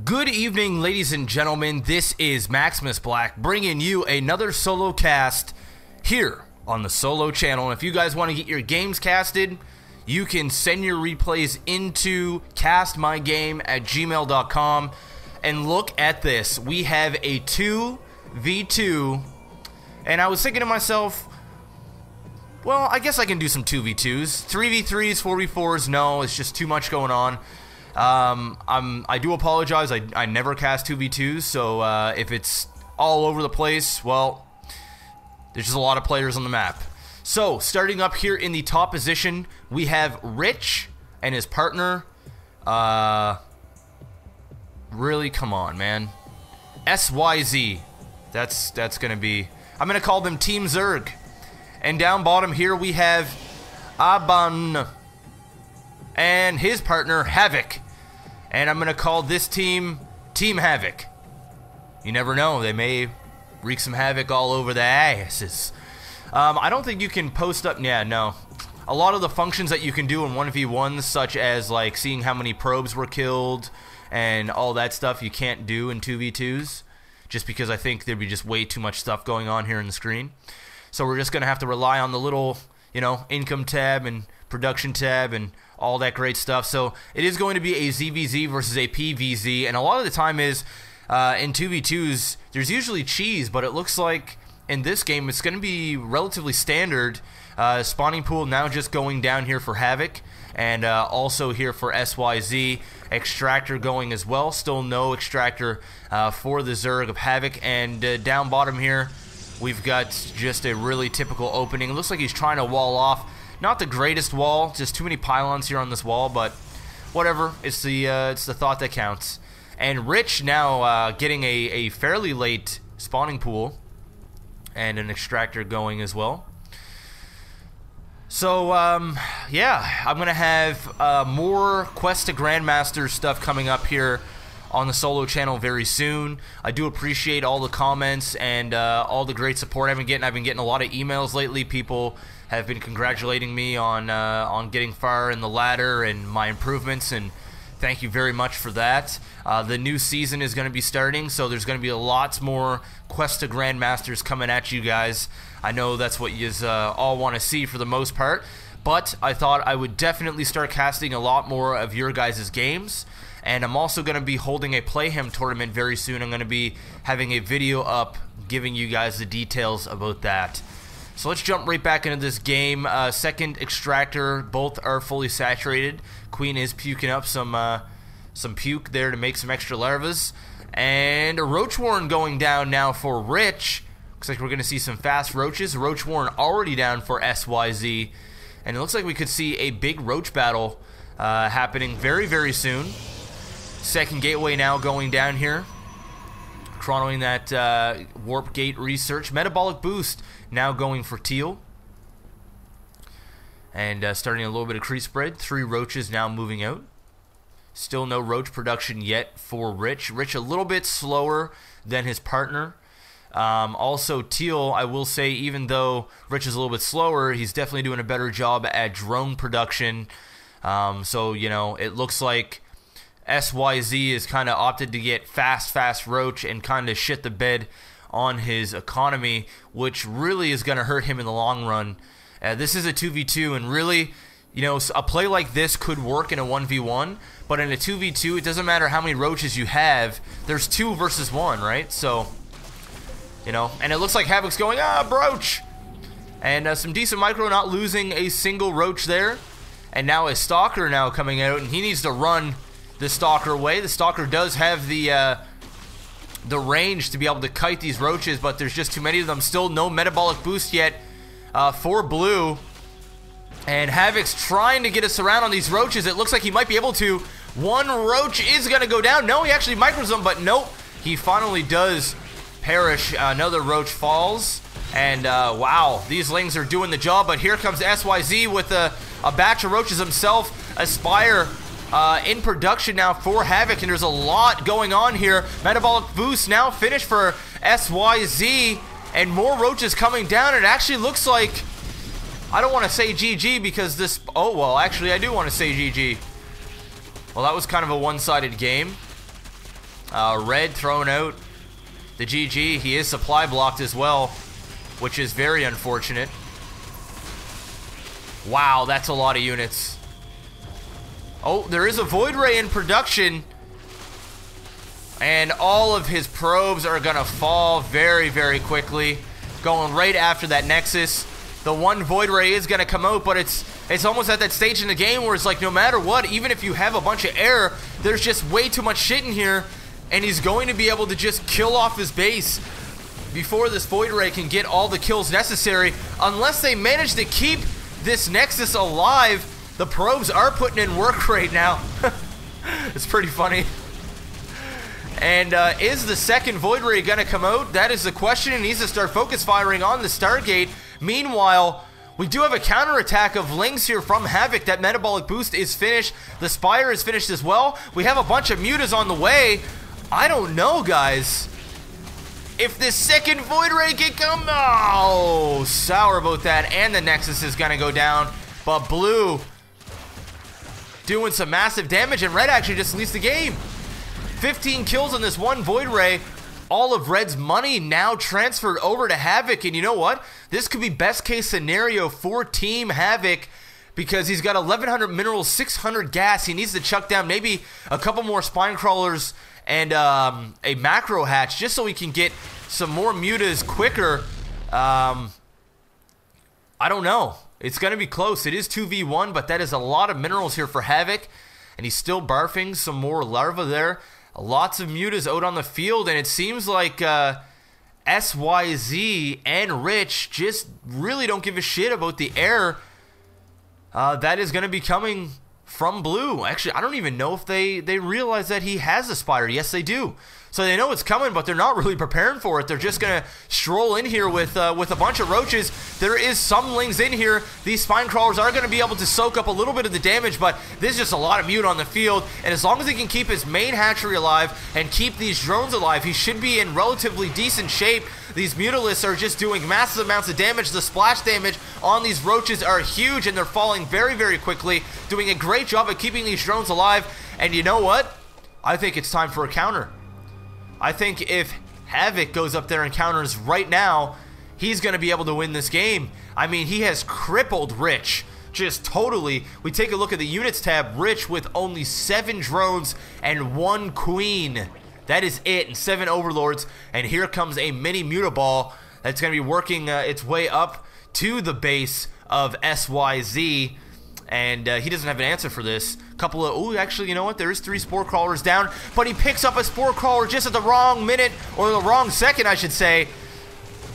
Good evening, ladies and gentlemen. This is MaximusBlack bringing you another solo cast here on the solo channel. And if you guys want to get your games casted, you can send your replays into castmygame@gmail.com. And look at this. We have a 2v2. And I was thinking to myself, well, I guess I can do some 2v2s. 3v3s, 4v4s, no, it's just too much going on. I do apologize, I never cast 2v2s, so if it's all over the place, well, there's just a lot of players on the map. So, starting up here in the top position, we have Rich and his partner. Really, come on, man. SYZ. That's gonna be... I'm gonna call them Team Zerg. And down bottom here we have Aban and his partner Havoc. And I'm gonna call this team Team Havoc. You never know, they may wreak some havoc all over the asses. I don't think you can post up... Yeah, no. A lot of the functions that you can do in 1v1s, such as like seeing how many probes were killed and all that stuff, you can't do in 2v2s. Just because I think there'd be just way too much stuff going on here in the screen. So we're just going to have to rely on the little, you know, income tab and production tab and all that great stuff. So it is going to be a ZVZ versus a PVZ. And a lot of the time is, in 2v2s, there's usually cheese. But it looks like in this game it's going to be relatively standard. Spawning pool now just going down here for Havoc. And also here for SYZ. Extractor going as well. Still no extractor for the Zerg of Havoc. And down bottom here, we've got just a really typical opening. It looks like he's trying to wall off. Not the greatest wall, just too many pylons here on this wall, but whatever. It's the thought that counts. And Rich now getting a fairly late spawning pool and an extractor going as well. So yeah, I'm gonna have more Quest to Grandmaster stuff coming up here on the solo channel very soon. I do appreciate all the comments and all the great support I've been getting. I've been getting a lot of emails lately. People have been congratulating me on getting far in the ladder and my improvements, and thank you very much for that. The new season is going to be starting, so there's going to be lots more Quest to Grandmasters coming at you guys. I know that's what you all want to see for the most part, but I thought I would definitely start casting a lot more of your guys' games. And I'm also going to be holding a Playhim tournament very soon. I'm going to be having a video up giving you guys the details about that. So let's jump right back into this game. Second extractor, both are fully saturated. Queen is puking up some puke there to make some extra larvas. And a Roach Warren going down now for Rich. Looks like we're going to see some fast roaches. Roach Warren already down for SYZ. And it looks like we could see a big roach battle happening very, very soon. Second gateway now going down here. Chronoing that warp gate research. Metabolic boost now going for Teal. And starting a little bit of creep spread. 3 roaches now moving out. Still no roach production yet for Rich. Rich a little bit slower than his partner. Also Teal, I will say, even though Rich is a little bit slower, he's definitely doing a better job at drone production. So, you know, it looks like SYZ is kind of opted to get fast roach and kind of shit the bed on his economy, which really is going to hurt him in the long run. This is a 2v2, and really, you know, a play like this could work in a 1v1, but in a 2v2, it doesn't matter how many roaches you have. There's 2 versus 1, right? So, you know, and it looks like Havoc's going, broach! And some decent micro, not losing a single roach there. And now a Stalker now coming out, and he needs to run the Stalker away. The Stalker does have the range to be able to kite these roaches, but there's just too many of them. Still no metabolic boost yet for Blue. And Havoc's trying to get us around on these roaches. It looks like he might be able to. One roach is going to go down. No, he actually micros them, but nope. He finally does perish. Another roach falls. And wow, these lings are doing the job. But here comes SYZ with a batch of roaches himself. Aspire in production now for Havoc, and there's a lot going on here. Metabolic boost now finished for SYZ, and more roaches coming down. It actually looks like, I don't want to say GG because this, oh well, actually I do want to say GG. Well, that was kind of a one-sided game. Red throwing out the GG. He is supply blocked as well, which is very unfortunate. Wow, that's a lot of units. Oh, there is a Void Ray in production. And all of his probes are going to fall very, very quickly. Going right after that Nexus. The one Void Ray is going to come out, but it's almost at that stage in the game where it's like no matter what, even if you have a bunch of air, there's just way too much shit in here. And he's going to be able to just kill off his base before this Void Ray can get all the kills necessary. Unless they manage to keep this Nexus alive. The probes are putting in work right now. It's pretty funny. And is the second Void Ray going to come out? That is the question. He needs to start focus firing on the Stargate. Meanwhile, we do have a counterattack of Lings here from Havoc. That metabolic boost is finished. The Spire is finished as well. We have a bunch of mutas on the way. I don't know, guys. If this second Void Ray can come... Oh, sour about that. And the Nexus is going to go down. But Blue doing some massive damage. And Red actually just leads the game. 15 kills on this one Void Ray. All of Red's money now transferred over to Havoc. And you know what? This could be best case scenario for Team Havoc because he's got 1,100 minerals, 600 gas. He needs to chuck down maybe a couple more spine crawlers and a macro hatch just so he can get some more mutas quicker. I don't know. It's going to be close. It is 2v1, but that is a lot of minerals here for Havoc. And he's still barfing some more larva there. Lots of mutas out on the field, and it seems like SYZ and Rich just really don't give a shit about the air that is going to be coming from Blue. Actually, I don't even know if they realize that he has a Spire. Yes, they do. So they know it's coming, but they're not really preparing for it. They're just going to stroll in here with a bunch of roaches. There is some Lings in here. These spine crawlers are going to be able to soak up a little bit of the damage, but there's just a lot of mute on the field. And as long as he can keep his main hatchery alive and keep these drones alive, he should be in relatively decent shape. These Mutalisks are just doing massive amounts of damage. The splash damage on these roaches are huge, and they're falling very, very quickly, doing a great job at keeping these drones alive. And you know what? I think it's time for a counter. I think if Havoc goes up there and counters right now, he's going to be able to win this game. I mean, he has crippled Rich. Just totally. We take a look at the units tab. Rich with only 7 drones and 1 queen. That is it, and 7 overlords. And here comes a mini mutaball that's going to be working its way up to the base of SYZ. And he doesn't have an answer for this. Couple of... Oh, actually, you know what? There is 3 spore crawlers down. But he picks up a spore crawler just at the wrong minute. Or the wrong second, I should say.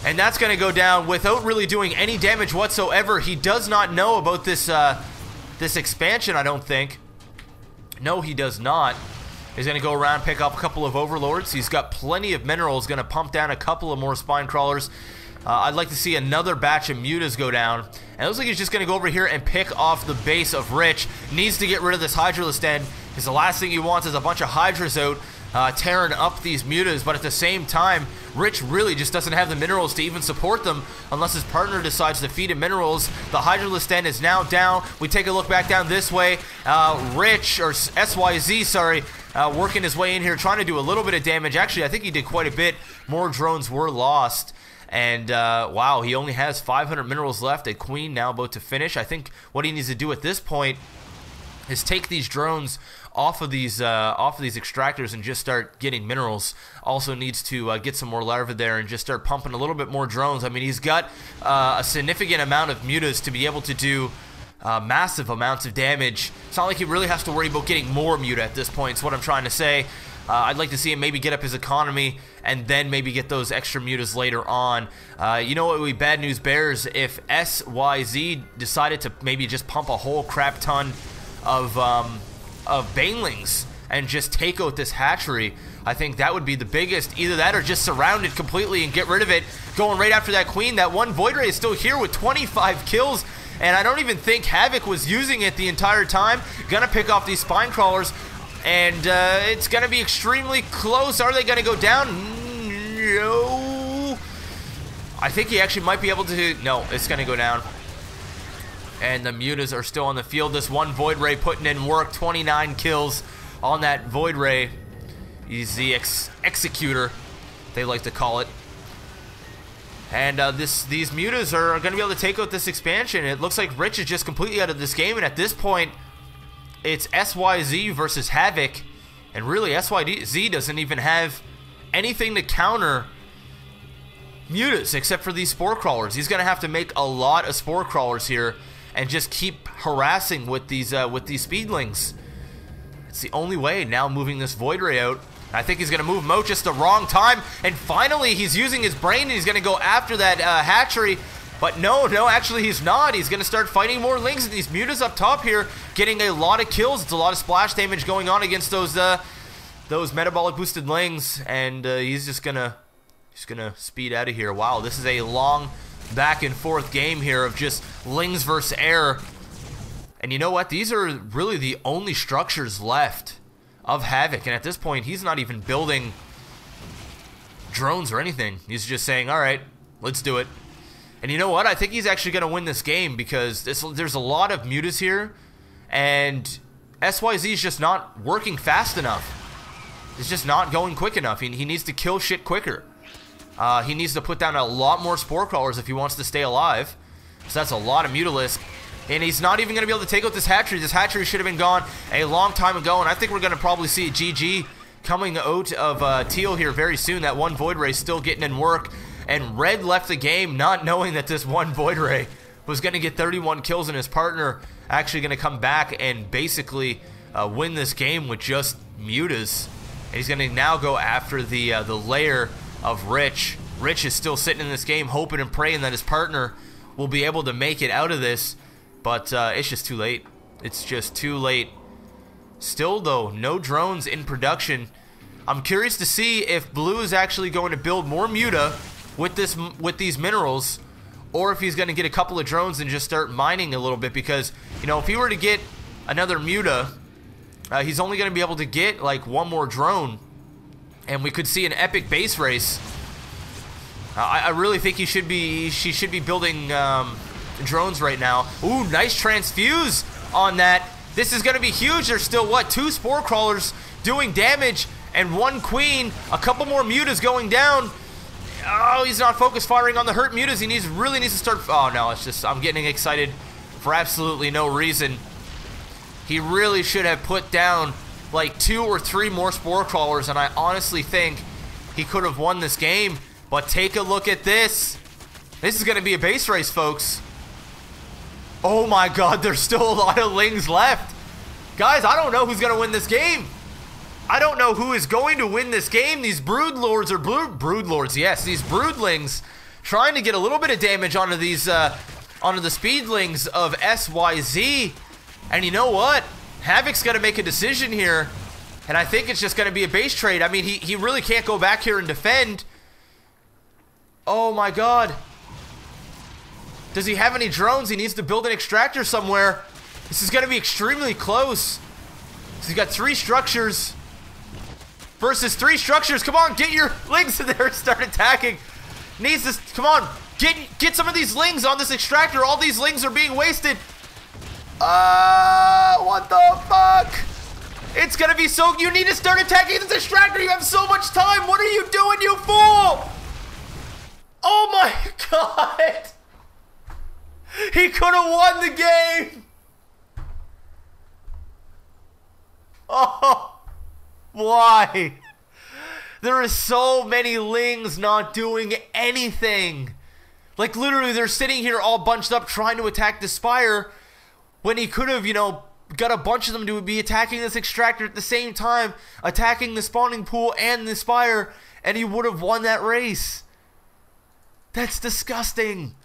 And that's going to go down without really doing any damage whatsoever. He does not know about this, this expansion, I don't think. No, he does not. He's going to go around, pick up a couple of overlords. He's got plenty of minerals. Going to pump down a couple of more spine crawlers. I'd like to see another batch of mutas go down. And it looks like he's just going to go over here and pick off the base of Rich. Needs to get rid of this Hydralisk den, because the last thing he wants is a bunch of Hydras out tearing up these mutas. But at the same time, Rich really just doesn't have the minerals to even support them unless his partner decides to feed him minerals. The Hydralisk den is now down. We take a look back down this way. Rich, or SYZ, sorry, working his way in here, trying to do a little bit of damage. Actually, I think he did quite a bit. More drones were lost. And, wow, he only has 500 minerals left. A queen now about to finish. I think what he needs to do at this point is take these drones off of these extractors and just start getting minerals. Also needs to get some more larvae there and just start pumping a little bit more drones. I mean, he's got a significant amount of mutas to be able to do massive amounts of damage. It's not like he really has to worry about getting more muta at this point, is what I'm trying to say. I'd like to see him maybe get up his economy and then maybe get those extra mutas later on. You know what would be bad news bears if SYZ decided to maybe just pump a whole crap ton of banelings and just take out this hatchery. I think that would be the biggest. Either that or just surround it completely and get rid of it. Going right after that queen. That one Void Ray is still here with 25 kills. And I don't even think Havoc was using it the entire time. Gonna pick off these spine crawlers. And it's going to be extremely close. Are they going to go down? No. I think he actually might be able to... No, it's going to go down. And the mutas are still on the field. This one Void Ray putting in work. 29 kills on that Void Ray. He's the executor, they like to call it. And these mutas are going to be able to take out this expansion. It looks like Rich is just completely out of this game, and at this point, it's SYZ versus Havoc, and really SYZ doesn't even have anything to counter mutas except for these spore crawlers. He's going to have to make a lot of spore crawlers here and just keep harassing with these speedlings. It's the only way now, moving this Void Ray out. I think he's going to move him out just the wrong time, and finally he's using his brain and he's going to go after that hatchery. But no, actually he's not. He's going to start fighting more lings, and these mutas up top here getting a lot of kills. It's a lot of splash damage going on against those metabolic boosted lings, and he's just gonna speed out of here. Wow, this is a long back and forth game here of just lings versus air. And you know what? These are really the only structures left of Havoc, and at this point he's not even building drones or anything. He's just saying, alright, let's do it. And you know what? I think he's actually going to win this game, because there's a lot of mutas here, and SYZ is just not working fast enough. It's just not going quick enough. He needs to kill shit quicker. He needs to put down a lot more spore crawlers if he wants to stay alive. So that's a lot of Mutalisk. And he's not even going to be able to take out this hatchery. This hatchery should have been gone a long time ago, and I think we're going to probably see a GG coming out of Teal here very soon. That one Void Ray still getting in work, and Red left the game not knowing that this one Void Ray was going to get 31 kills, and his partner actually going to come back and basically win this game with just mutas. And he's going to now go after the lair of Rich. Rich is still sitting in this game hoping and praying that his partner will be able to make it out of this. But it's just too late. It's just too late. Still, though, no drones in production. I'm curious to see if Blue is actually going to build more muta with these minerals, or if he's going to get a couple of drones and just start mining a little bit. Because, you know, if he were to get another muta, he's only going to be able to get like one more drone, and we could see an epic base race. I really think she should be building drones right now. Ooh, nice transfuse on that. This is going to be huge. There's still, what, 2 spore crawlers doing damage and 1 queen. A couple more mutas going down. Oh, he's not focus firing on the hurt mutas. He really needs to start. Oh no, it's just, I'm getting excited for absolutely no reason. He really should have put down like 2 or 3 more spore crawlers, and I honestly think he could have won this game. But take a look at this. This is going to be a base race, folks. Oh my god, there's still a lot of lings left. Guys, I don't know who's going to win this game. I don't know who is going to win this game. These broodlords are broodlords, yes, these broodlings trying to get a little bit of damage onto these onto the speedlings of SYZ. And you know what? Havoc's got to make a decision here, and I think it's just going to be a base trade. I mean, he really can't go back here and defend. Oh my god. Does he have any drones? He needs to build an extractor somewhere. This is going to be extremely close. So he's got 3 structures versus 3 structures. Come on, get your lings in there and start attacking. Needs this. Come on, get some of these lings on this extractor. All these lings are being wasted. What the fuck? It's gonna be so. You need to start attacking this extractor. You have so much time. What are you doing, you fool? Oh my god. He could have won the game. Oh, why? There are so many lings not doing anything. Like, literally, they're sitting here all bunched up trying to attack the Spire, when he could have, you know, got a bunch of them to be attacking this extractor at the same time, attacking the spawning pool and the Spire, and he would have won that race. That's disgusting.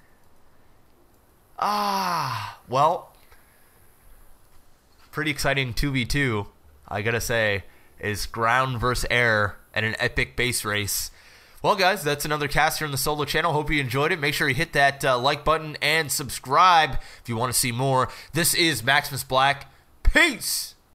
Well, pretty exciting 2v2, I gotta say, is ground versus air and an epic base race. Well, guys, that's another cast here on the solo channel. Hope you enjoyed it. Make sure you hit that like button and subscribe if you want to see more. This is MaximusBlack. Peace!